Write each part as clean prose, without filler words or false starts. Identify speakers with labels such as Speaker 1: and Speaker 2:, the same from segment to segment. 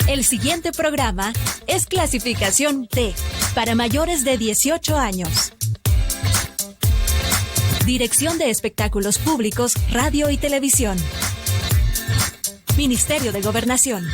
Speaker 1: El siguiente programa es clasificación T, para mayores de 18 años. Dirección de Espectáculos Públicos, Radio y Televisión. Ministerio de Gobernación.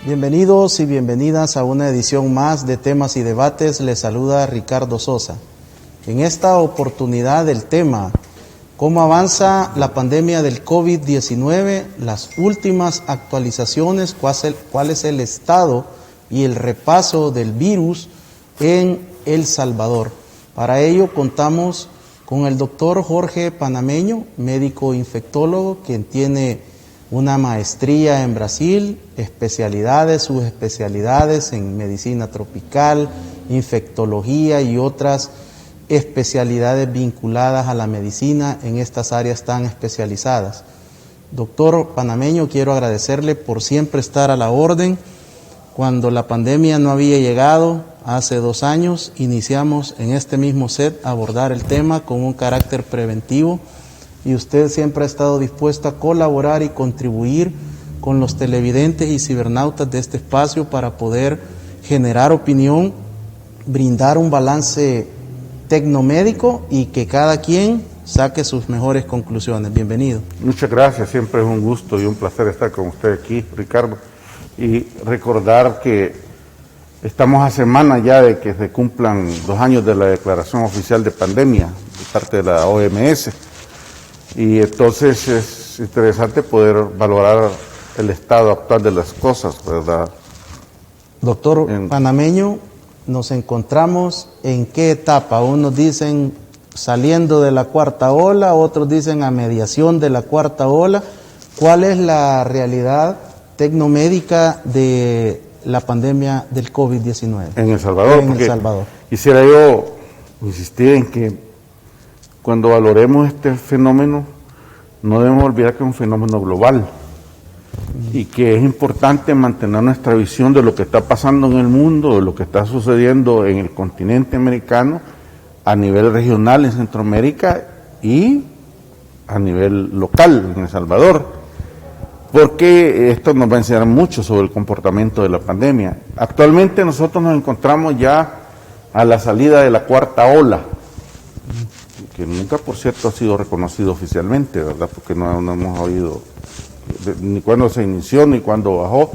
Speaker 2: Bienvenidos y bienvenidas a una edición más de Temas y Debates. Les saluda Ricardo Sosa. En esta oportunidad el tema: ¿cómo avanza la pandemia del COVID-19? Las últimas actualizaciones, cuál es el estado y el repaso del virus en El Salvador. Para ello contamos con el doctor Jorge Panameño, médico infectólogo, quien tiene una maestría en Brasil, subespecialidades en medicina tropical, infectología y otras especialidades vinculadas a la medicina en estas áreas tan especializadas. Doctor Panameño, quiero agradecerle por siempre estar a la orden. Cuando la pandemia no había llegado, hace 2 años, iniciamos en este mismo set a abordar el tema con un carácter preventivo, y usted siempre ha estado dispuesto a colaborar y contribuir con los televidentes y cibernautas de este espacio para poder generar opinión, brindar un balance tecnomédico y que cada quien saque sus mejores conclusiones. Bienvenido.
Speaker 3: Muchas gracias, siempre es un gusto y un placer estar con usted aquí, Ricardo, y recordar que estamos a semana ya de que se cumplan 2 años de la declaración oficial de pandemia de parte de la OMS, y entonces es interesante poder valorar el estado actual de las cosas, ¿verdad?
Speaker 2: Doctor Panameño, nos encontramos en qué etapa. Unos dicen saliendo de la 4ª ola, otros dicen a mediación de la 4ª ola. ¿Cuál es la realidad tecnomédica de la pandemia del COVID-19?
Speaker 3: En El Salvador.
Speaker 2: En El Salvador.
Speaker 3: Quisiera yo insistir en que cuando valoremos este fenómeno, no debemos olvidar que es un fenómeno global y que es importante mantener nuestra visión de lo que está pasando en el mundo, de lo que está sucediendo en el continente americano, a nivel regional en Centroamérica y a nivel local en El Salvador, porque esto nos va a enseñar mucho sobre el comportamiento de la pandemia. Actualmente nosotros nos encontramos ya a la salida de la 4ª ola, que nunca, por cierto, ha sido reconocido oficialmente, ¿verdad? Porque no hemos oído ni cuándo se inició ni cuándo bajó,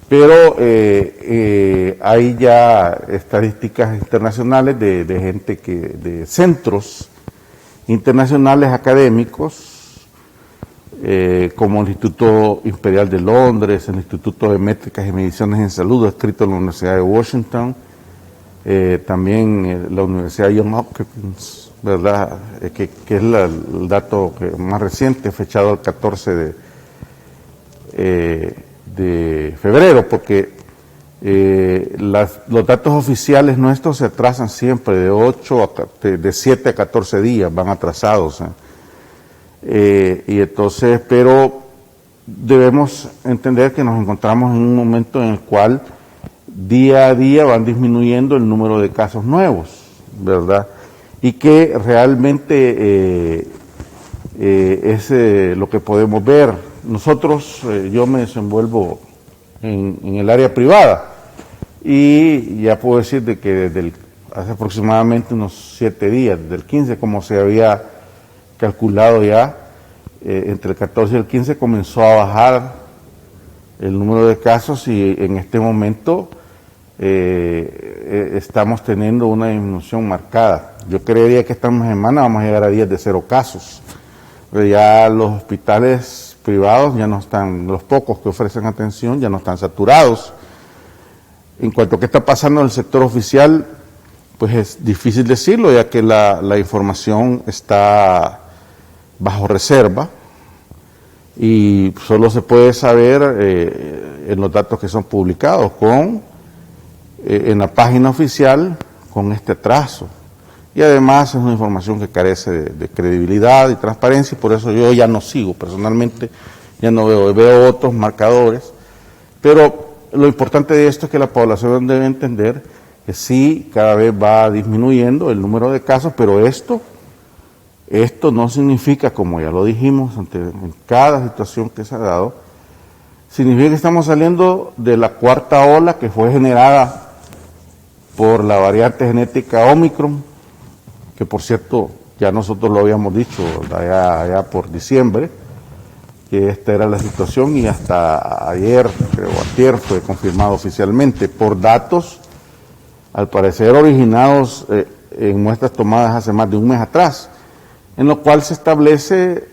Speaker 3: pero hay ya estadísticas internacionales de gente de centros internacionales académicos, como el Instituto Imperial de Londres, el Instituto de Métricas y Mediciones en Salud, adscrito a la Universidad de Washington, también la Universidad de Johns Hopkins, ¿verdad? Que es el dato más reciente, fechado el 14 de febrero, porque los datos oficiales nuestros se atrasan siempre de 7 a 14 días, van atrasados. Y entonces, pero debemos entender que nos encontramos en un momento en el cual día a día van disminuyendo el número de casos nuevos, ¿verdad? Y que realmente es lo que podemos ver. Nosotros, yo me desenvuelvo en el área privada y ya puedo decir de que hace aproximadamente unos 7 días, desde el 15, como se había calculado ya, entre el 14 y el 15 comenzó a bajar el número de casos, y en este momento estamos teniendo una disminución marcada. Yo creería que esta semana vamos a llegar a días de 0 casos. Pero ya los hospitales privados ya no están, los pocos que ofrecen atención ya no están saturados. En cuanto a qué está pasando en el sector oficial, pues es difícil decirlo, ya que la información está bajo reserva y solo se puede saber en los datos que son publicados en la página oficial con este atraso. Y además es una información que carece de credibilidad y transparencia, y por eso yo ya no sigo, personalmente ya no veo otros marcadores. Pero lo importante de esto es que la población debe entender que sí cada vez va disminuyendo el número de casos, pero esto no significa, como ya lo dijimos en cada situación que se ha dado, significa que estamos saliendo de la cuarta ola que fue generada por la variante genética Omicron, que por cierto ya nosotros lo habíamos dicho allá por diciembre, que esta era la situación, y hasta ayer, creo, ayer fue confirmado oficialmente por datos, al parecer originados en muestras tomadas hace más de un mes atrás, en lo cual se establece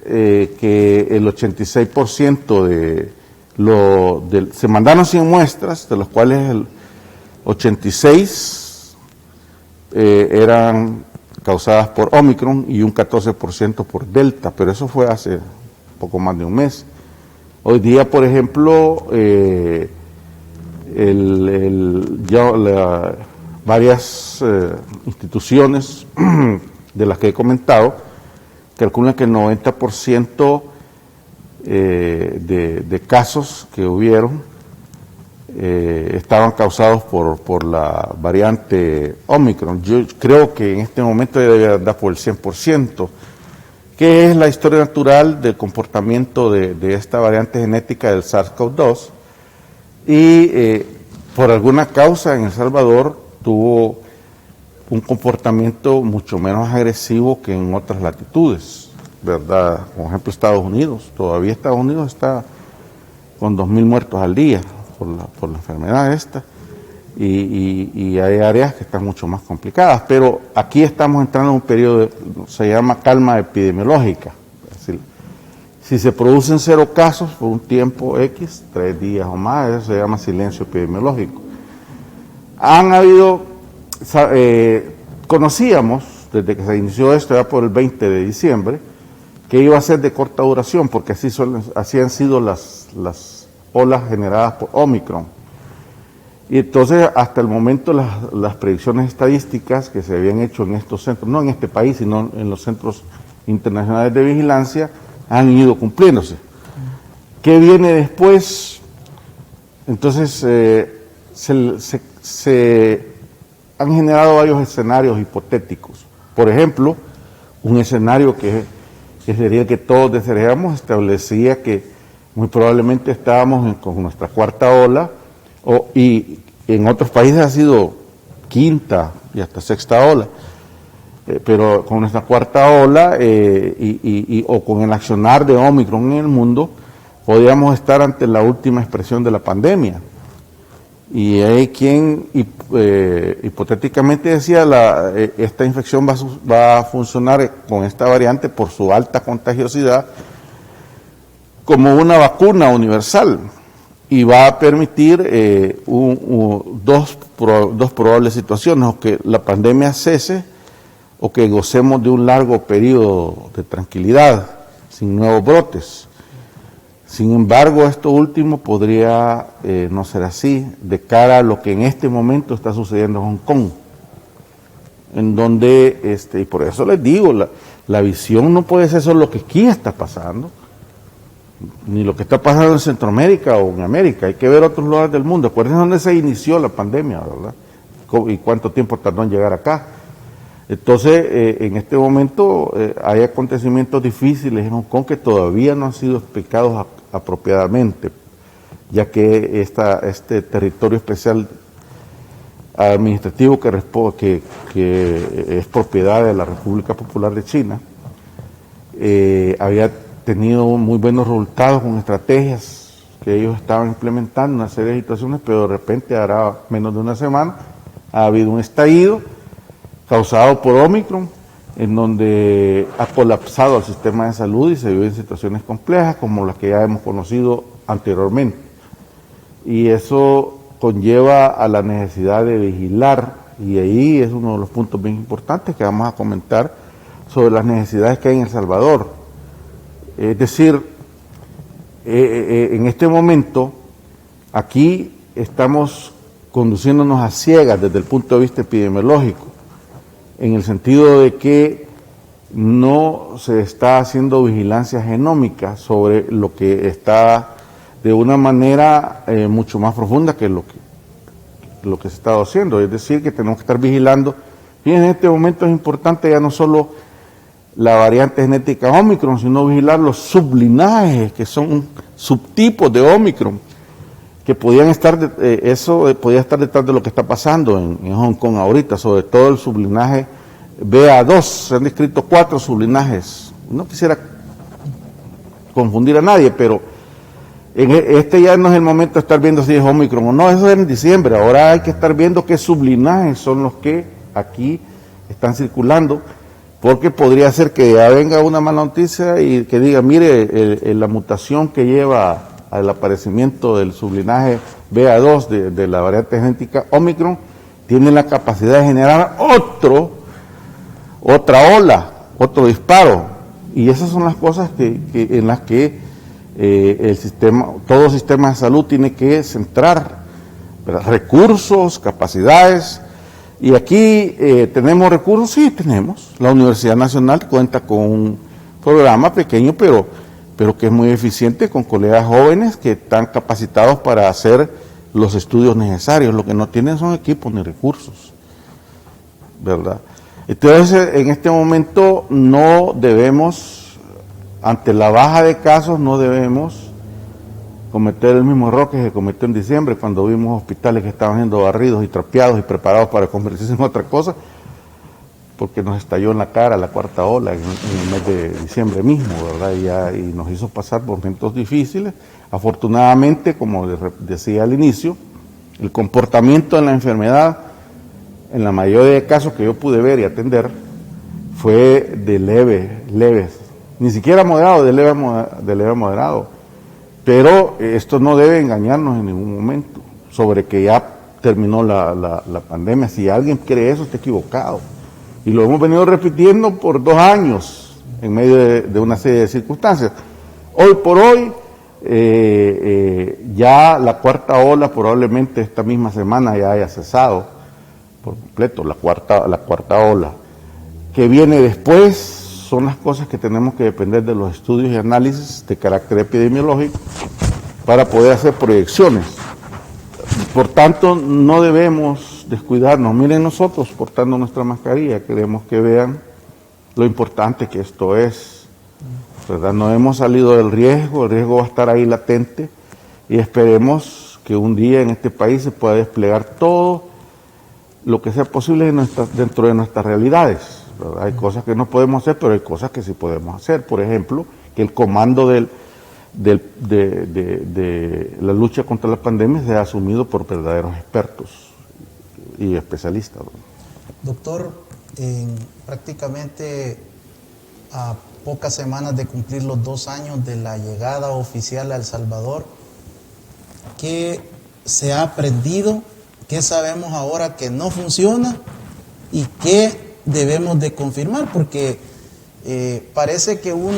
Speaker 3: que el 86% se mandaron 100 muestras, de los cuales el 86 eran causadas por Omicron y un 14% por Delta, pero eso fue hace poco más de un mes. Hoy día, por ejemplo, varias instituciones de las que he comentado calculan que el 90% de casos que hubieron estaban causados por la variante Omicron. Yo creo que en este momento debe andar por el 100%, que es la historia natural del comportamiento de esta variante genética del SARS-CoV-2, y por alguna causa en El Salvador tuvo un comportamiento mucho menos agresivo que en otras latitudes, ¿verdad? Por ejemplo, Estados Unidos. Todavía Estados Unidos está con 2.000 muertos al día por la enfermedad esta, y hay áreas que están mucho más complicadas, pero aquí estamos entrando en un periodo, se llama calma epidemiológica. Es decir, si se producen 0 casos por un tiempo X, 3 días o más, eso se llama silencio epidemiológico. Han habido, conocíamos desde que se inició esto, ya por el 20 de diciembre, que iba a ser de corta duración, porque así han sido las olas generadas por Omicron. Y entonces, hasta el momento, las predicciones estadísticas que se habían hecho en estos centros, no en este país, sino en los centros internacionales de vigilancia, han ido cumpliéndose. ¿Qué viene después? Entonces, se han generado varios escenarios hipotéticos. Por ejemplo, un escenario que sería el que todos desearíamos, establecía que muy probablemente estábamos con nuestra cuarta ola, y en otros países ha sido quinta y hasta sexta ola, pero con nuestra cuarta ola o con el accionar de Omicron en el mundo, podríamos estar ante la última expresión de la pandemia. Y hay quien hipotéticamente decía esta infección va a funcionar con esta variante por su alta contagiosidad como una vacuna universal, y va a permitir dos probables situaciones: o que la pandemia cese, o que gocemos de un largo periodo de tranquilidad sin nuevos brotes. Sin embargo, esto último podría no ser así, de cara a lo que en este momento está sucediendo en Hong Kong, en donde, y por eso les digo, la visión no puede ser solo lo que aquí está pasando, ni lo que está pasando en Centroamérica o en América. Hay que ver otros lugares del mundo. Acuérdense dónde se inició la pandemia, ¿verdad? Y cuánto tiempo tardó en llegar acá. Entonces, en este momento hay acontecimientos difíciles en Hong Kong que todavía no han sido explicados apropiadamente, ya que este territorio especial administrativo que es propiedad de la República Popular de China había tenido muy buenos resultados con estrategias que ellos estaban implementando, una serie de situaciones, pero de repente, hará menos de una semana, ha habido un estallido causado por Omicron, en donde ha colapsado el sistema de salud y se vive en situaciones complejas como las que ya hemos conocido anteriormente. Y eso conlleva a la necesidad de vigilar, y ahí es uno de los puntos bien importantes que vamos a comentar sobre las necesidades que hay en El Salvador. Es decir, en este momento, aquí estamos conduciéndonos a ciegas desde el punto de vista epidemiológico, en el sentido de que no se está haciendo vigilancia genómica sobre lo que está de una manera mucho más profunda que lo que se está haciendo, es decir, que tenemos que estar vigilando. Y en este momento es importante ya no solo la variante genética Omicron, sino vigilar los sublinajes, que son subtipos de Omicron, que podían estar, podía estar detrás de lo que está pasando en Hong Kong ahorita, sobre todo el sublinaje BA2. Se han descrito 4 sublinajes. No quisiera confundir a nadie, pero este ya no es el momento de estar viendo si es Omicron o no, eso es en diciembre. Ahora hay que estar viendo qué sublinajes son los que aquí están circulando, porque podría ser que ya venga una mala noticia y que diga, mire, la mutación que lleva al aparecimiento del sublinaje BA2 de la variante genética Omicron tiene la capacidad de generar otra ola, otro disparo. Y esas son las cosas en las que todo sistema de salud tiene que centrar, ¿verdad?, recursos, capacidades. Y aquí tenemos recursos, sí tenemos. La Universidad Nacional cuenta con un programa pequeño, pero que es muy eficiente, con colegas jóvenes que están capacitados para hacer los estudios necesarios. Lo que no tienen son equipos ni recursos, ¿verdad? Entonces, en este momento no debemos, ante la baja de casos, no debemos cometer el mismo error que se cometió en diciembre, cuando vimos hospitales que estaban siendo barridos y trapeados y preparados para convertirse en otra cosa, porque nos estalló en la cara la cuarta ola en el mes de diciembre mismo, ¿verdad? Y nos hizo pasar por momentos difíciles. Afortunadamente, como les decía al inicio, el comportamiento de la enfermedad, en la mayoría de casos que yo pude ver y atender, fue de leves, ni siquiera moderado, de leve a moderado. Pero esto no debe engañarnos en ningún momento sobre que ya terminó la pandemia. Si alguien cree eso, está equivocado. Y lo hemos venido repitiendo por 2 años en medio de una serie de circunstancias. Hoy por hoy, ya la cuarta ola probablemente esta misma semana ya haya cesado por completo, la cuarta ola. Que viene después son las cosas que tenemos que depender de los estudios y análisis de carácter epidemiológico para poder hacer proyecciones. Por tanto, no debemos descuidarnos. Miren, nosotros portando nuestra mascarilla, queremos que vean lo importante que esto es, ¿verdad? No hemos salido del riesgo, el riesgo va a estar ahí latente y esperemos que un día en este país se pueda desplegar todo lo que sea posible dentro de nuestras realidades, ¿verdad? Hay cosas que no podemos hacer, pero hay cosas que sí podemos hacer. Por ejemplo, que el comando de la lucha contra la pandemia sea asumido por verdaderos expertos y especialistas, ¿verdad?
Speaker 2: Doctor, prácticamente a pocas semanas de cumplir los 2 años de la llegada oficial a El Salvador, ¿qué se ha aprendido? ¿Qué sabemos ahora que no funciona? ¿Y qué debemos de confirmar? Porque parece que uno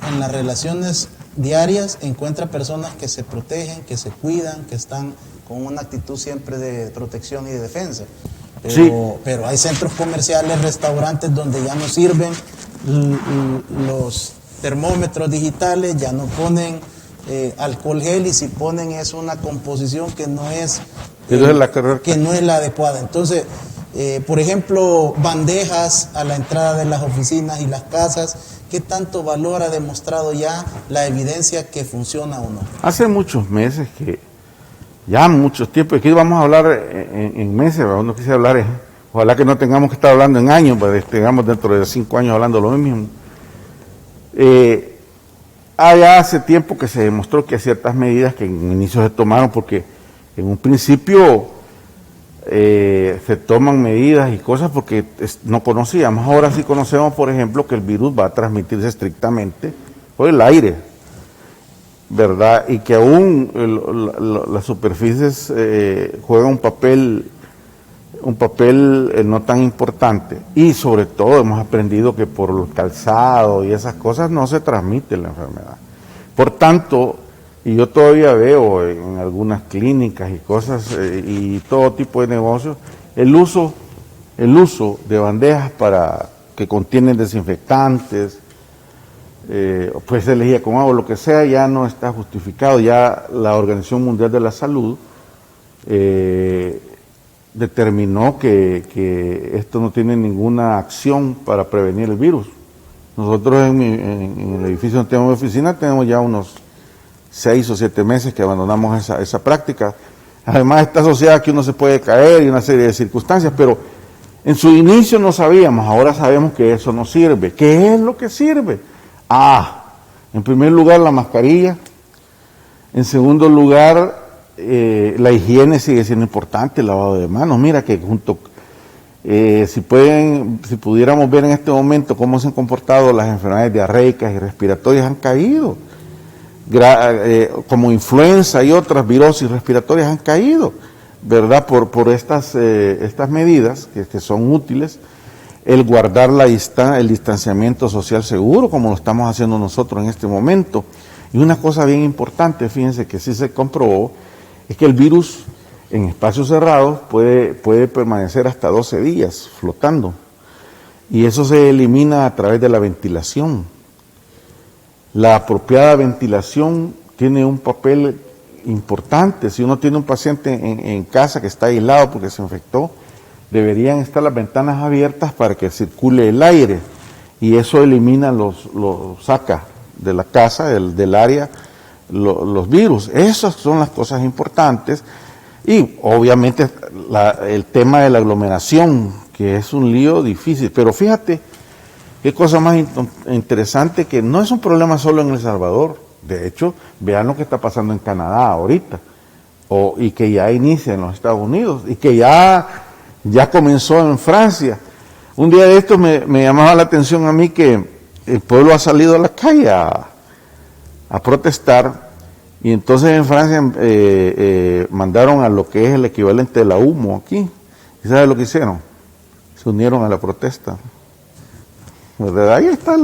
Speaker 2: en las relaciones diarias encuentra personas que se protegen, que se cuidan, que están con una actitud siempre de protección y de defensa. Pero hay centros comerciales, restaurantes donde ya no sirven los termómetros digitales, ya no ponen alcohol gel, y si ponen es una composición que no es la adecuada. Entonces, por ejemplo, bandejas a la entrada de las oficinas y las casas, ¿qué tanto valor ha demostrado ya la evidencia que funciona o no?
Speaker 3: Hace muchos meses ya muchos tiempos, aquí vamos a hablar en meses, no quise hablar, ojalá que no tengamos que estar hablando en años, pues tengamos dentro de 5 años hablando lo mismo. Ya hace tiempo que se demostró que hay ciertas medidas que en inicio se tomaron, porque en un principio se toman medidas y cosas porque no conocíamos. Ahora sí conocemos, por ejemplo, que el virus va a transmitirse estrictamente por el aire, ¿verdad? Y que aún las superficies juegan un papel no tan importante. Y sobre todo hemos aprendido que por el calzado y esas cosas no se transmite la enfermedad. Por tanto, y yo todavía veo en algunas clínicas y cosas y todo tipo de negocios, el uso de bandejas que contienen desinfectantes, pues se lejía con agua, lo que sea, ya no está justificado. Ya la Organización Mundial de la Salud determinó que esto no tiene ninguna acción para prevenir el virus. Nosotros en el edificio donde tenemos oficina tenemos ya unos 6 o 7 meses que abandonamos esa práctica. Además está asociada a que uno se puede caer y una serie de circunstancias, pero en su inicio no sabíamos, ahora sabemos que eso no sirve. ¿Qué es lo que sirve? En primer lugar la mascarilla, en segundo lugar la higiene sigue siendo importante, el lavado de manos. Mira que si pudiéramos ver en este momento cómo se han comportado las enfermedades diarreicas y respiratorias, han caído, como influenza y otras virosis respiratorias han caído, ¿verdad? Por estas medidas que son útiles, el guardar el distanciamiento social seguro, como lo estamos haciendo nosotros en este momento. Y una cosa bien importante, fíjense que sí se comprobó, es que el virus en espacios cerrados puede permanecer hasta 12 días flotando. Y eso se elimina a través de la ventilación. La apropiada ventilación tiene un papel importante. Si uno tiene un paciente en casa que está aislado porque se infectó, deberían estar las ventanas abiertas para que circule el aire. Y eso elimina saca de la casa, del área, los virus. Esas son las cosas importantes. Y obviamente el tema de la aglomeración, que es un lío difícil. Pero fíjate, qué cosa más interesante, que no es un problema solo en El Salvador. De hecho, vean lo que está pasando en Canadá ahorita, y que ya inicia en los Estados Unidos, y que ya comenzó en Francia. Un día de estos me llamaba la atención a mí que el pueblo ha salido a la calle a protestar, y entonces en Francia mandaron a lo que es el equivalente de la humo aquí. ¿Y sabe lo que hicieron? Se unieron a la protesta. ¿Verdad? Ahí está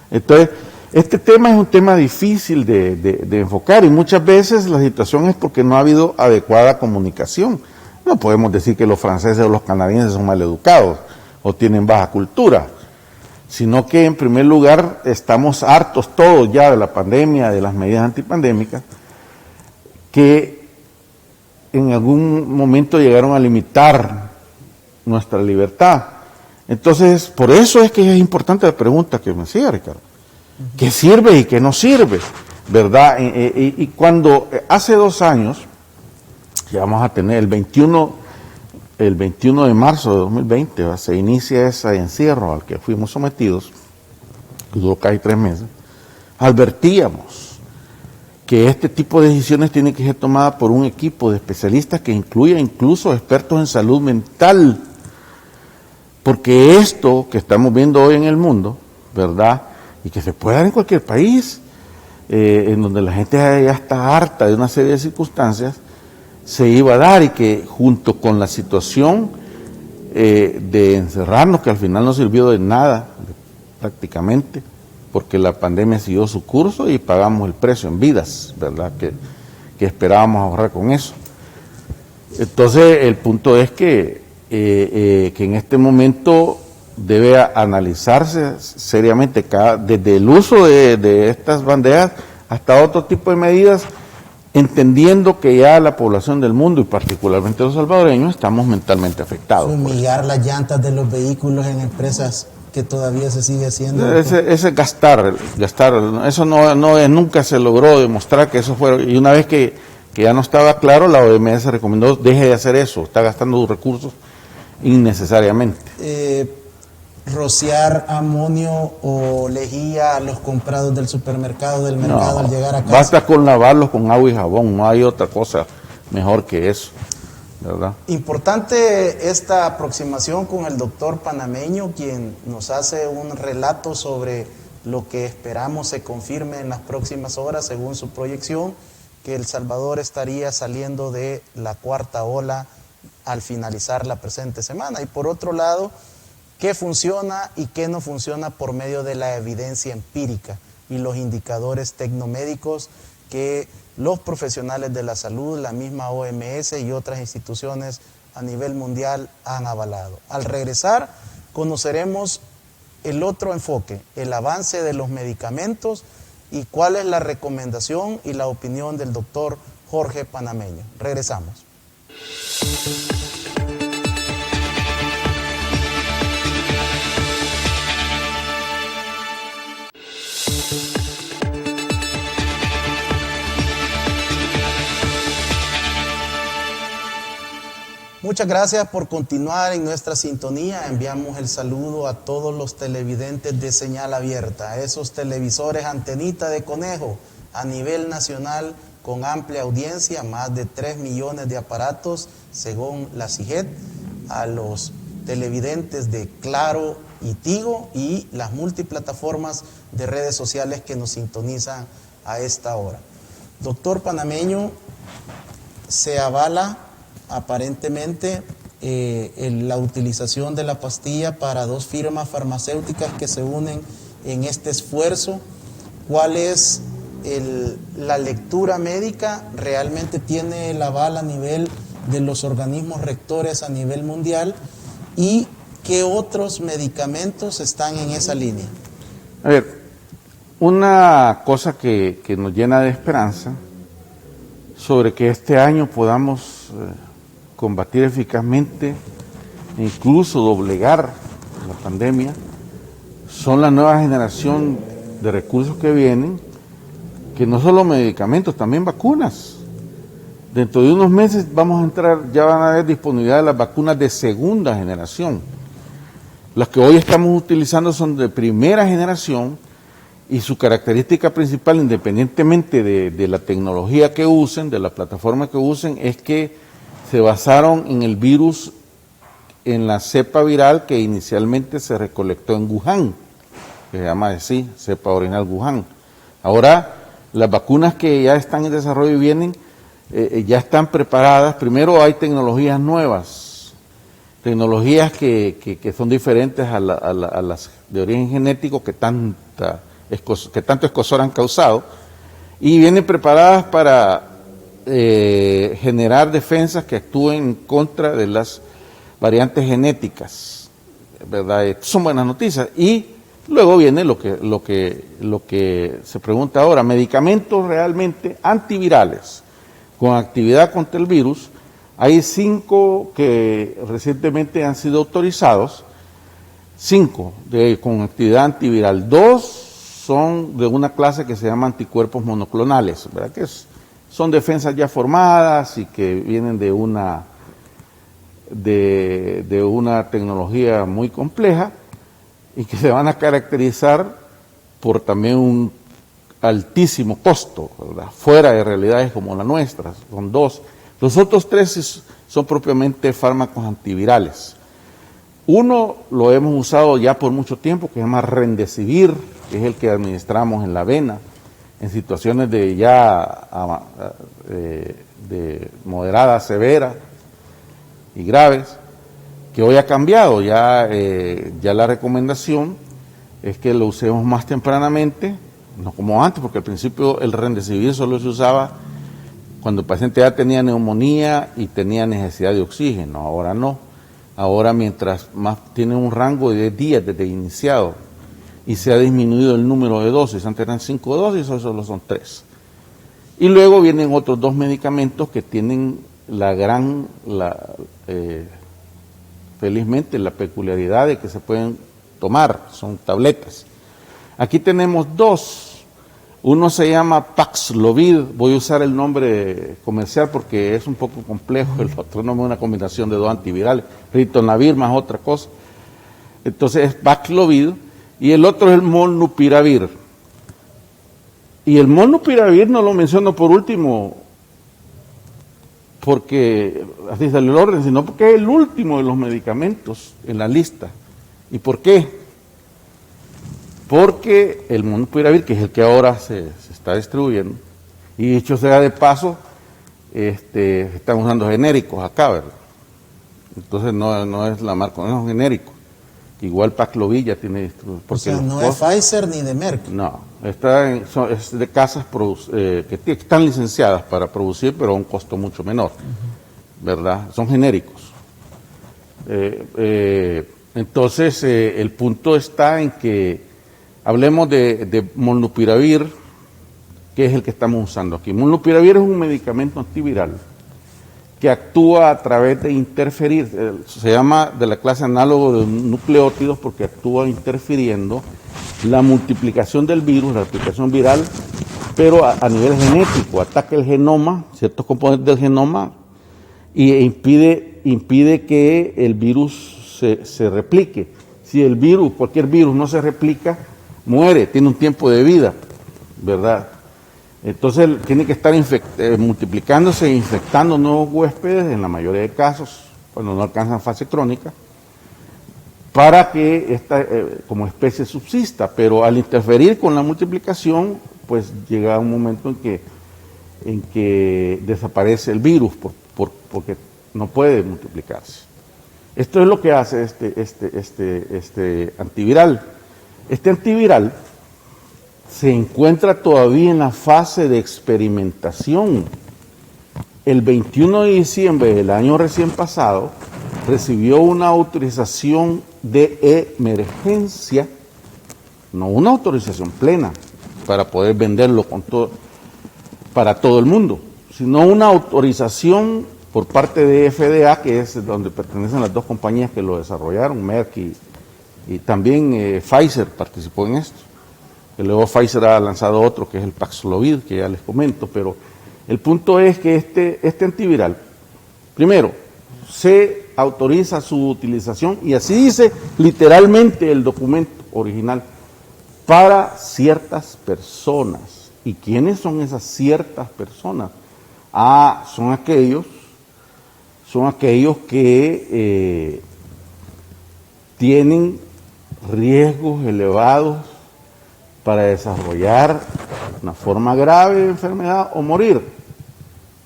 Speaker 3: entonces, este tema es un tema difícil de enfocar, y muchas veces la situación es porque no ha habido adecuada comunicación. No podemos decir que los franceses o los canadienses son maleducados o tienen baja cultura, sino que en primer lugar estamos hartos todos ya de la pandemia, de las medidas antipandémicas, que en algún momento llegaron a limitar nuestra libertad. Entonces, por eso es que es importante la pregunta que me hacía Ricardo. ¿Qué sirve y qué no sirve? ¿Verdad? Y cuando hace 2 años, que vamos a tener el 21 de marzo de 2020, se inicia ese encierro al que fuimos sometidos, que duró casi 3 meses, advertíamos que este tipo de decisiones tienen que ser tomadas por un equipo de especialistas que incluya incluso expertos en salud mental, porque esto que estamos viendo hoy en el mundo, ¿verdad?, y que se puede dar en cualquier país, en donde la gente ya está harta de una serie de circunstancias, se iba a dar, y que junto con la situación de encerrarnos, que al final no sirvió de nada prácticamente, porque la pandemia siguió su curso y pagamos el precio en vidas, ¿verdad?, que esperábamos ahorrar con eso. Entonces el punto es que en este momento debe analizarse seriamente desde el uso de estas banderas hasta otro tipo de medidas, entendiendo que ya la población del mundo y particularmente los salvadoreños estamos mentalmente afectados.
Speaker 4: Fumigar las llantas de los vehículos en empresas que todavía se sigue haciendo.
Speaker 3: Ese gastar, eso nunca se logró demostrar que eso fuera, y una vez que ya no estaba claro, la OMS recomendó deje de hacer eso, está gastando sus recursos innecesariamente.
Speaker 4: Rociar amonio o lejía a los comprados del supermercado, del mercado, al llegar a casa.
Speaker 3: Basta con lavarlos con agua y jabón, no hay otra cosa mejor que eso, ¿verdad?
Speaker 4: Importante esta aproximación con el doctor panameño, quien nos hace un relato sobre lo que esperamos se confirme en las próximas horas, según su proyección, que El Salvador estaría saliendo de la 4ª ola al finalizar la presente semana. Y por otro lado, qué funciona y qué no funciona por medio de la evidencia empírica y los indicadores tecnomédicos que los profesionales de la salud, la misma OMS y otras instituciones a nivel mundial han avalado. Al regresar, conoceremos el otro enfoque, el avance de los medicamentos y cuál es la recomendación y la opinión del doctor Jorge Panameño. Regresamos. Muchas gracias por continuar en nuestra sintonía. Enviamos el saludo a todos los televidentes de señal abierta, a esos televisores antenita de conejo a nivel nacional con amplia audiencia, más de 3 millones de aparatos según la CIGET, a los televidentes de Claro y Tigo y las multiplataformas de redes sociales que nos sintonizan a esta hora. Doctor Panameño, se avala aparentemente la utilización de la pastilla para 2 firmas farmacéuticas que se unen en este esfuerzo. ¿Cuál es la lectura médica? ¿Realmente tiene el aval a nivel de los organismos rectores a nivel mundial? ¿Y qué otros medicamentos están en esa línea?
Speaker 3: A ver, una cosa que nos llena de esperanza sobre que este año podamos combatir eficazmente e incluso doblegar la pandemia son la nueva generación de recursos que vienen, que no solo medicamentos, también vacunas. Dentro de unos meses vamos a entrar, ya van a haber disponibilidad de las vacunas de segunda generación. Las que hoy estamos utilizando son de primera generación y su característica principal, independientemente de la tecnología que usen, de la plataforma que usen, es que se basaron en el virus, en la cepa viral que inicialmente se recolectó en Wuhan, que se llama así, cepa original Wuhan. Ahora, las vacunas que ya están en desarrollo y vienen, ya están preparadas. Primero hay tecnologías nuevas, tecnologías que son diferentes a las de origen genético que tanto escozor han causado, y vienen preparadas para generar defensas que actúen en contra de las variantes genéticas, ¿verdad? Son buenas noticias. Y luego viene lo que se pregunta ahora: medicamentos realmente antivirales con actividad contra el virus. Hay 5 que recientemente han sido autorizados, 5 con actividad antiviral. 2 son de una clase que se llama anticuerpos monoclonales, ¿verdad? Que son defensas ya formadas y que vienen de una tecnología muy compleja y que se van a caracterizar por también un altísimo costo, ¿verdad? Fuera de realidades como la nuestra. Son 2. Los otros 3 son propiamente fármacos antivirales. Uno lo hemos usado ya por mucho tiempo, que se llama Remdesivir, que es el que administramos en la vena en situaciones de moderada, severa y graves, que hoy ha cambiado. Ya la recomendación es que lo usemos más tempranamente, no como antes, porque al principio el Remdesivir solo se usaba cuando el paciente ya tenía neumonía y tenía necesidad de oxígeno. Ahora no. Ahora, mientras más tiene un rango de 10 días desde iniciado y se ha disminuido el número de dosis, antes eran 5 dosis, hoy solo son 3. Y luego vienen otros 2 medicamentos que tienen felizmente la peculiaridad de que se pueden tomar, son tabletas. Aquí tenemos 2. Uno se llama Paxlovid, voy a usar el nombre comercial porque es un poco complejo, el otro nombre es una combinación de 2 antivirales, ritonavir más otra cosa. Entonces es Paxlovid, y el otro es el molnupiravir. Y el molnupiravir no lo menciono por último porque así salió el orden, sino porque es el último de los medicamentos en la lista. ¿Y por qué? Porque el molnupiravir, que es el que ahora se está distribuyendo, y dicho sea de paso, están usando genéricos acá, ¿verdad? Entonces no es la marca, no es un genérico. Igual Paxlovid ya tiene distribución.
Speaker 4: O sea, no es Pfizer ni de Merck.
Speaker 3: No, es de casas que están licenciadas para producir, pero a un costo mucho menor, ¿verdad? Son genéricos. Entonces, el punto está en que hablemos de molnupiravir, que es el que estamos usando aquí. Molnupiravir es un medicamento antiviral que actúa a través de interferir, se llama de la clase análogo de nucleótidos porque actúa interfiriendo la multiplicación del virus, la replicación viral, pero a nivel genético, ataca el genoma, ciertos componentes del genoma, e impide impide que el virus se replique. Si el virus, cualquier virus no se replica, muere, tiene un tiempo de vida, ¿verdad? Entonces tiene que estar multiplicándose e infectando nuevos huéspedes, en la mayoría de casos, cuando no alcanzan fase crónica, para que esta como especie subsista. Pero al interferir con la multiplicación, pues llega un momento en que desaparece el virus porque no puede multiplicarse. Esto es lo que hace este antiviral. Este antiviral se encuentra todavía en la fase de experimentación. El 21 de diciembre del año recién pasado recibió una autorización de emergencia, no una autorización plena para poder venderlo para todo el mundo, sino una autorización por parte de FDA, que es donde pertenecen las dos compañías que lo desarrollaron, Merck y también Pfizer participó en esto. Que luego Pfizer ha lanzado otro que es el Paxlovid, que ya les comento, pero el punto es que este antiviral, primero, se autoriza su utilización, y así dice literalmente el documento original, para ciertas personas. ¿Y quiénes son esas ciertas personas? Son aquellos que tienen riesgos elevados para desarrollar una forma grave de enfermedad o morir.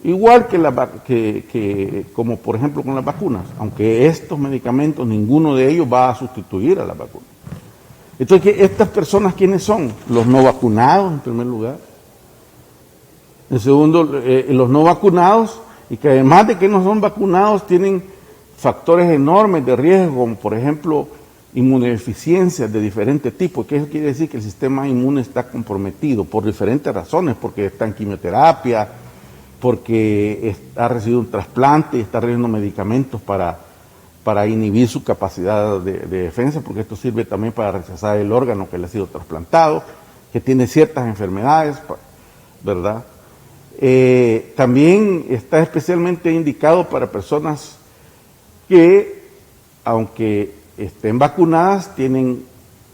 Speaker 3: Igual que como por ejemplo con las vacunas, aunque estos medicamentos, ninguno de ellos va a sustituir a las vacunas. Entonces, ¿estas personas quiénes son? Los no vacunados, en primer lugar. En segundo, los no vacunados, y que además de que no son vacunados, tienen factores enormes de riesgo, como por ejemplo inmunodeficiencias de diferentes tipos, que eso quiere decir que el sistema inmune está comprometido por diferentes razones, porque está en quimioterapia, porque ha recibido un trasplante y está recibiendo medicamentos para inhibir su capacidad de defensa, porque esto sirve también para rechazar el órgano que le ha sido trasplantado, que tiene ciertas enfermedades, ¿verdad? También está especialmente indicado para personas que, aunque estén vacunadas, tienen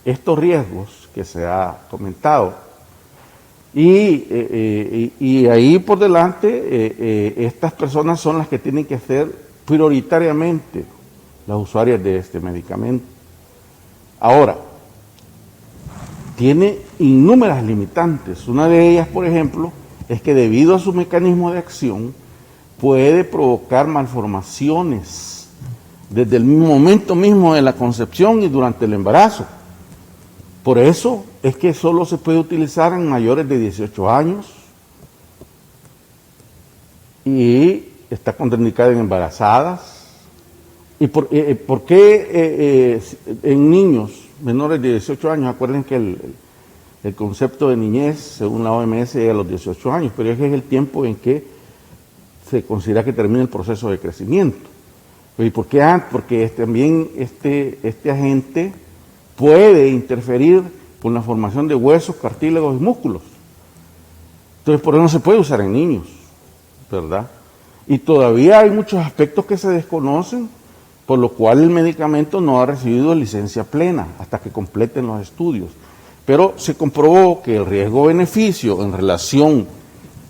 Speaker 3: estos riesgos que se ha comentado. Y ahí por delante, estas personas son las que tienen que ser prioritariamente las usuarias de este medicamento. Ahora, tiene innumerables limitantes. Una de ellas, por ejemplo, es que debido a su mecanismo de acción, puede provocar malformaciones desde el momento mismo de la concepción y durante el embarazo. Por eso es que solo se puede utilizar en mayores de 18 años y está contraindicada en embarazadas. ¿Y por qué en niños menores de 18 años? Acuerden que el concepto de niñez, según la OMS, es a los 18 años, pero ese es el tiempo en que se considera que termina el proceso de crecimiento. ¿Y por qué antes? Porque también este agente puede interferir con la formación de huesos, cartílagos y músculos. Entonces, por eso no se puede usar en niños, ¿verdad? Y todavía hay muchos aspectos que se desconocen, por lo cual el medicamento no ha recibido licencia plena hasta que completen los estudios. Pero se comprobó que el riesgo-beneficio en relación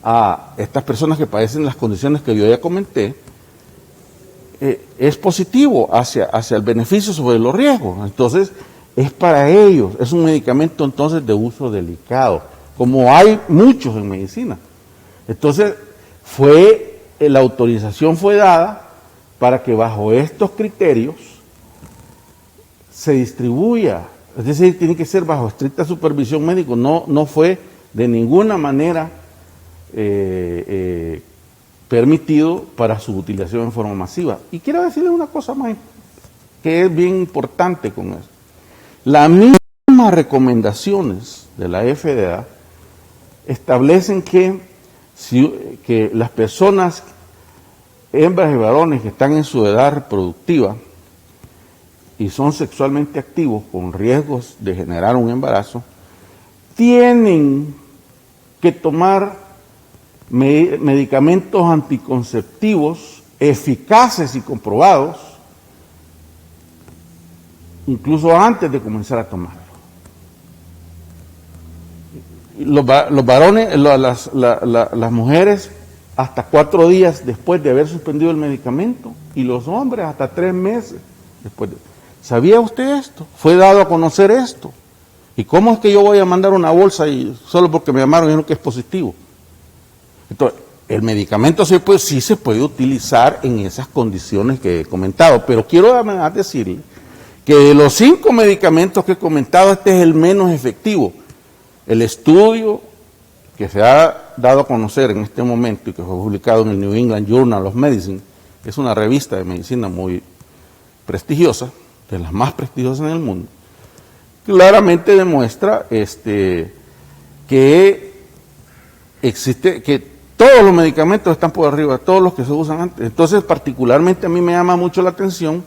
Speaker 3: a estas personas que padecen las condiciones que yo ya comenté, es positivo hacia el beneficio sobre los riesgos. Entonces, es para ellos, es un medicamento entonces de uso delicado, como hay muchos en medicina. Entonces, la autorización fue dada para que bajo estos criterios se distribuya, es decir, tiene que ser bajo estricta supervisión médica, no fue de ninguna manera permitido para su utilización en forma masiva. Y quiero decirles una cosa más que es bien importante con esto. Las mismas recomendaciones de la FDA establecen que las personas, hembras y varones que están en su edad reproductiva y son sexualmente activos con riesgos de generar un embarazo, tienen que tomar medicamentos anticonceptivos eficaces y comprobados, incluso antes de comenzar a tomarlo. Los varones, las mujeres, hasta 4 días después de haber suspendido el medicamento, y los hombres hasta 3 meses después. ¿Sabía usted esto? ¿Fue dado a conocer esto? ¿Y cómo es que yo voy a mandar una bolsa y solo porque me llamaron y dijeron que es positivo? Entonces, el medicamento sí se puede utilizar en esas condiciones que he comentado, pero quiero además decirle que de los 5 medicamentos que he comentado, este es el menos efectivo. El estudio que se ha dado a conocer en este momento y que fue publicado en el New England Journal of Medicine, que es una revista de medicina muy prestigiosa, de las más prestigiosas en el mundo, claramente demuestra que existe, que todos los medicamentos están por arriba, todos los que se usan antes. Entonces, particularmente a mí me llama mucho la atención,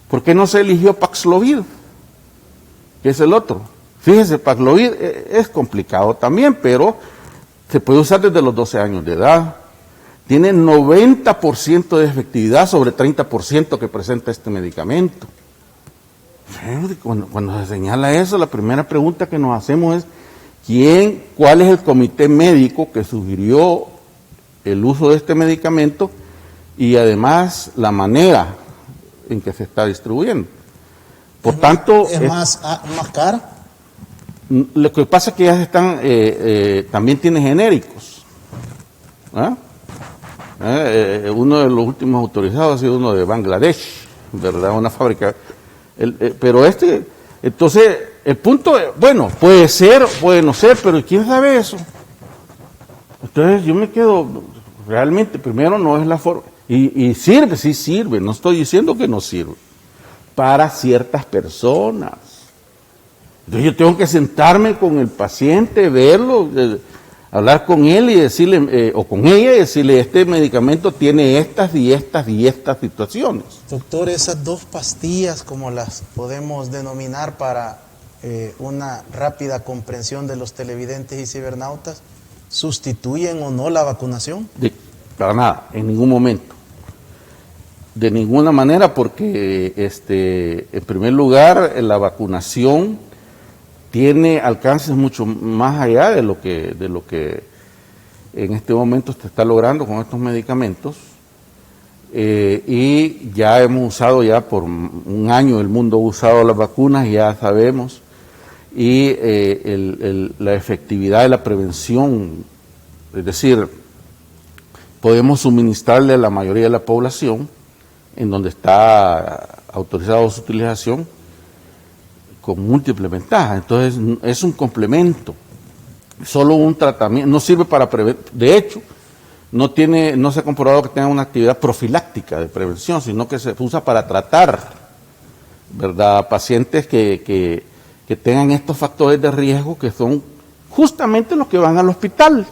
Speaker 3: ¿por qué no se eligió Paxlovid? Que es el otro. Fíjese, Paxlovid es complicado también, pero se puede usar desde los 12 años de edad. Tiene 90% de efectividad sobre 30% que presenta este medicamento. Cuando se señala eso, la primera pregunta que nos hacemos es, ¿cuál es el comité médico que sugirió el uso de este medicamento y además la manera en que se está distribuyendo? Por tanto,
Speaker 4: ¿Es más cara?
Speaker 3: Lo que pasa es que ya están, también tiene genéricos. Uno de los últimos autorizados ha sido uno de Bangladesh, ¿verdad? Una fábrica. Pero entonces, el punto, bueno, puede ser, puede no ser, pero ¿quién sabe eso? Entonces yo me quedo, realmente, primero no es la forma, y sirve, sí sirve, no estoy diciendo que no sirve, para ciertas personas. Entonces yo tengo que sentarme con el paciente, verlo, hablar con él y decirle, o con ella y decirle, este medicamento tiene estas y estas y estas situaciones.
Speaker 4: Doctor, esas 2 pastillas, como las podemos denominar para una rápida comprensión de los televidentes y cibernautas, ¿sustituyen o no la vacunación?
Speaker 3: Para nada, en ningún momento. De ninguna manera, porque en primer lugar, la vacunación tiene alcances mucho más allá de lo que en este momento se está logrando con estos medicamentos, y ya hemos usado, ya por un año el mundo ha usado las vacunas, ya sabemos, y la efectividad de la prevención, es decir, podemos suministrarle a la mayoría de la población en donde está autorizada su utilización con múltiples ventajas. Entonces es un complemento, solo un tratamiento, no sirve para prevenir. De hecho, no se ha comprobado que tenga una actividad profiláctica de prevención, sino que se usa para tratar, ¿verdad?, pacientes que tengan estos factores de riesgo, que son justamente los que van al hospital,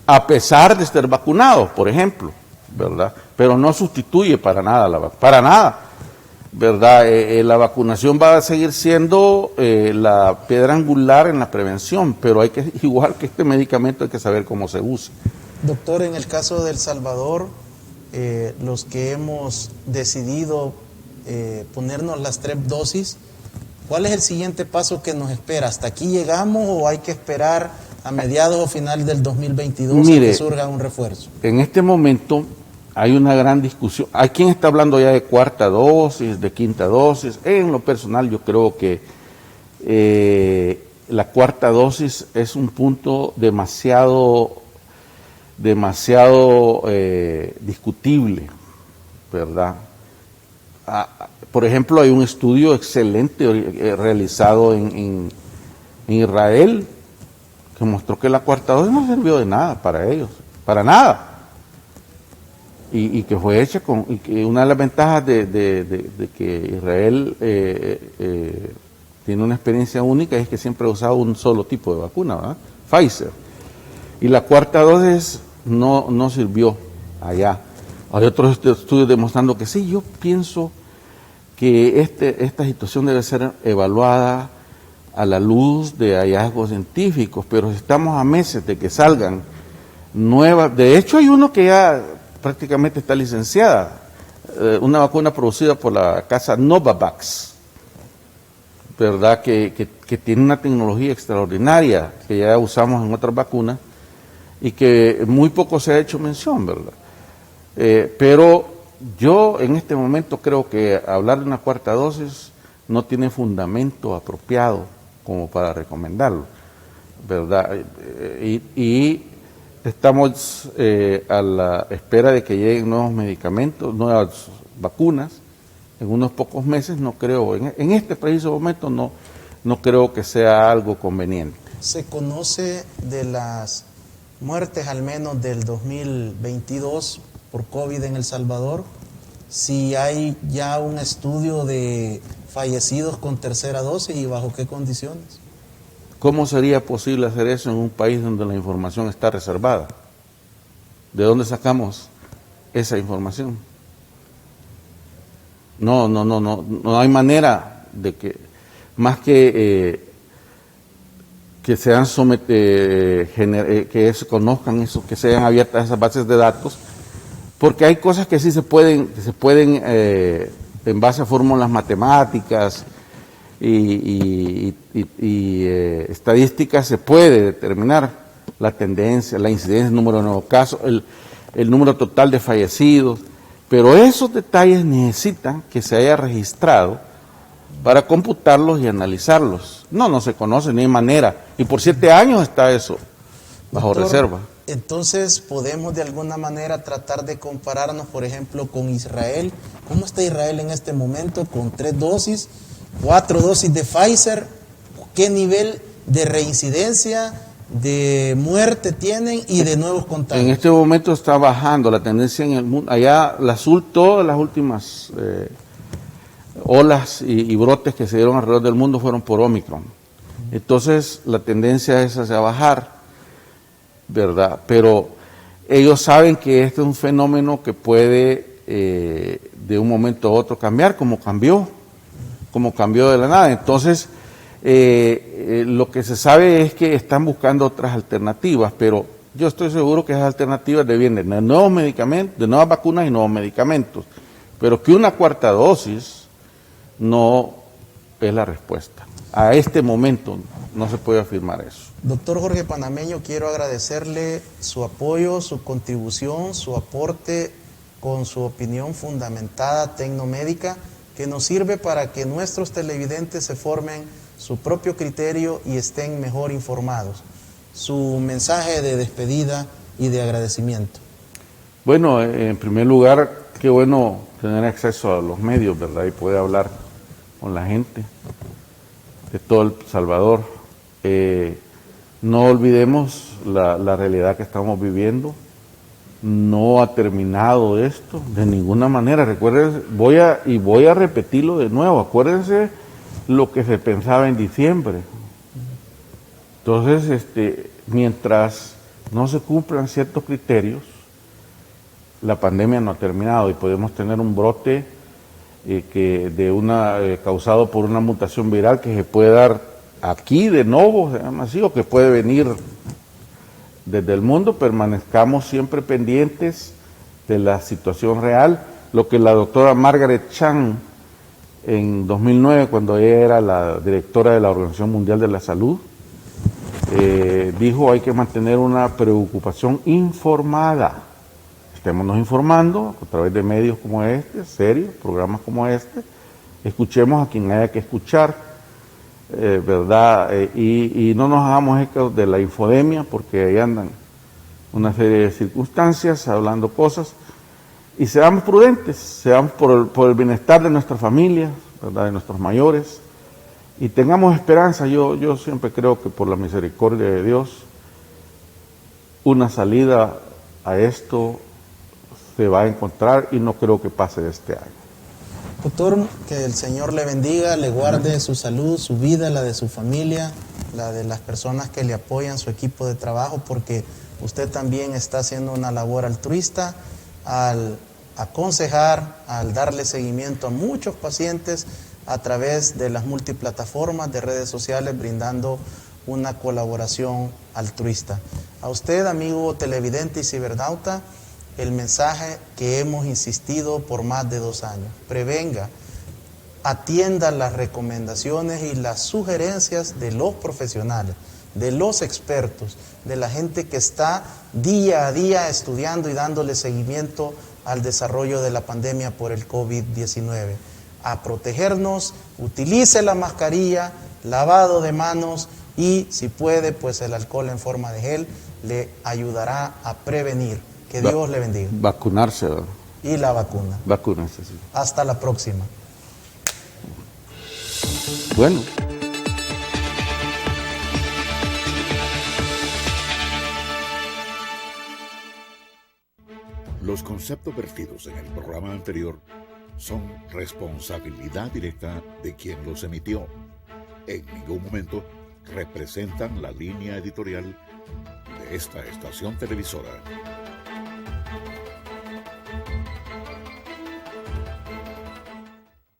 Speaker 3: a pesar de ser vacunados, por ejemplo, ¿verdad? Pero no sustituye para nada, para nada, ¿verdad? La vacunación va a seguir siendo la piedra angular en la prevención, pero igual que este medicamento, hay que saber cómo se usa.
Speaker 4: Doctor, en el caso de El Salvador, los que hemos decidido ponernos las 3 dosis, ¿cuál es el siguiente paso que nos espera? ¿Hasta aquí llegamos o hay que esperar a mediados o final del 2022 a que surja un refuerzo? En
Speaker 3: este momento hay una gran discusión. Hay quien está hablando ya de 4ª dosis, de 5ª dosis. En lo personal yo creo que la 4ª dosis es un punto demasiado discutible, ¿verdad? Por ejemplo, hay un estudio excelente realizado en Israel que mostró que la 4ª dosis no sirvió de nada para ellos, para nada. Y que fue hecha y que una de las ventajas de que Israel tiene una experiencia única es que siempre ha usado un solo tipo de vacuna, ¿verdad? Pfizer. Y la 4ª dosis no sirvió allá. Hay otros estudios demostrando que sí. Yo pienso que esta situación debe ser evaluada a la luz de hallazgos científicos, pero estamos a meses de que salgan nuevas. De hecho, hay uno que ya prácticamente está licenciada, una vacuna producida por la casa Novavax, ¿verdad? Que tiene una tecnología extraordinaria que ya usamos en otras vacunas y que muy poco se ha hecho mención, ¿verdad? Pero yo en este momento creo que hablar de una cuarta dosis no tiene fundamento apropiado como para recomendarlo, ¿verdad? Y estamos a la espera de que lleguen nuevos medicamentos, nuevas vacunas. En unos pocos meses no creo, en este preciso momento no creo que sea algo conveniente.
Speaker 4: ¿Se conoce de las muertes al menos del 2022 por COVID en El Salvador? Si hay ya un estudio de fallecidos con tercera dosis y bajo qué condiciones.
Speaker 3: ¿Cómo sería posible hacer eso en un país donde la información está reservada? ¿De dónde sacamos esa información? No hay manera de que, más que sean que se conozcan eso, que sean abiertas esas bases de datos, porque hay cosas que sí se pueden en base a fórmulas matemáticas y estadísticas se puede determinar la tendencia, la incidencia, el número de nuevos casos, el número total de fallecidos, pero esos detalles necesitan que se haya registrado para computarlos y analizarlos. No se conoce ni hay manera, y por 7 años está eso bajo
Speaker 4: Doctor,
Speaker 3: reserva.
Speaker 4: Entonces podemos de alguna manera tratar de compararnos, por ejemplo, con Israel. ¿Cómo está Israel en este momento con 3 dosis, 4 dosis de Pfizer? ¿Qué nivel de reincidencia, de muerte tienen y de nuevos contagios?
Speaker 3: En este momento está bajando la tendencia en el mundo. Allá todas las últimas olas y brotes que se dieron alrededor del mundo fueron por Omicron. Entonces la tendencia es hacia bajar, ¿verdad? Pero ellos saben que este es un fenómeno que puede de un momento a otro cambiar, como cambió de la nada. Entonces lo que se sabe es que están buscando otras alternativas, pero yo estoy seguro que esas alternativas vienen de nuevos medicamentos, de nuevas vacunas y nuevos medicamentos, pero que una cuarta dosis no es la respuesta. A este momento no se puede afirmar eso.
Speaker 4: Doctor Jorge Panameño, quiero agradecerle su apoyo, su contribución, su aporte con su opinión fundamentada tecnomédica, que nos sirve para que nuestros televidentes se formen su propio criterio y estén mejor informados. Su mensaje de despedida y de agradecimiento.
Speaker 3: Bueno, en primer lugar, qué bueno tener acceso a los medios, ¿verdad? Y poder hablar con la gente de todo El Salvador. No olvidemos la realidad que estamos viviendo. No ha terminado esto de ninguna manera. Recuérdense, voy a repetirlo de nuevo. Acuérdense lo que se pensaba en diciembre. Entonces, mientras no se cumplan ciertos criterios, la pandemia no ha terminado y podemos tener un brote causado por una mutación viral que se puede dar aquí de nuevo, se llama así, o que puede venir desde el mundo. Permanezcamos siempre pendientes de la situación real. Lo que la doctora Margaret Chan en 2009, cuando ella era la directora de la Organización Mundial de la Salud, dijo: hay que mantener una preocupación informada. Estémonos informando a través de medios como este, serios, programas como este, escuchemos a quien haya que escuchar, ¿verdad? Y no nos hagamos eco de la infodemia, porque ahí andan una serie de circunstancias, hablando cosas, y seamos prudentes, seamos por el bienestar de nuestras familias, ¿verdad? De nuestros mayores, y tengamos esperanza. Yo siempre creo que por la misericordia de Dios, una salida a esto se va a encontrar y no creo que pase de este año.
Speaker 4: Doctor, que el Señor le bendiga, le guarde su salud, su vida, la de su familia, la de las personas que le apoyan, su equipo de trabajo, porque usted también está haciendo una labor altruista al aconsejar, al darle seguimiento a muchos pacientes a través de las multiplataformas de redes sociales, brindando una colaboración altruista. A usted, amigo televidente y cibernauta, el mensaje que hemos insistido por más de 2 años. Prevenga, atienda las recomendaciones y las sugerencias de los profesionales, de los expertos, de la gente que está día a día estudiando y dándole seguimiento al desarrollo de la pandemia por el COVID-19. A protegernos, utilice la mascarilla, lavado de manos y, si puede, pues el alcohol en forma de gel le ayudará a prevenir. Que Dios le bendiga.
Speaker 3: Vacunarse, ¿verdad?
Speaker 4: Y la vacuna.
Speaker 3: Vacunarse, sí.
Speaker 4: Hasta la próxima.
Speaker 3: Bueno.
Speaker 5: Los conceptos vertidos en el programa anterior son responsabilidad directa de quien los emitió. En ningún momento representan la línea editorial de esta estación televisora.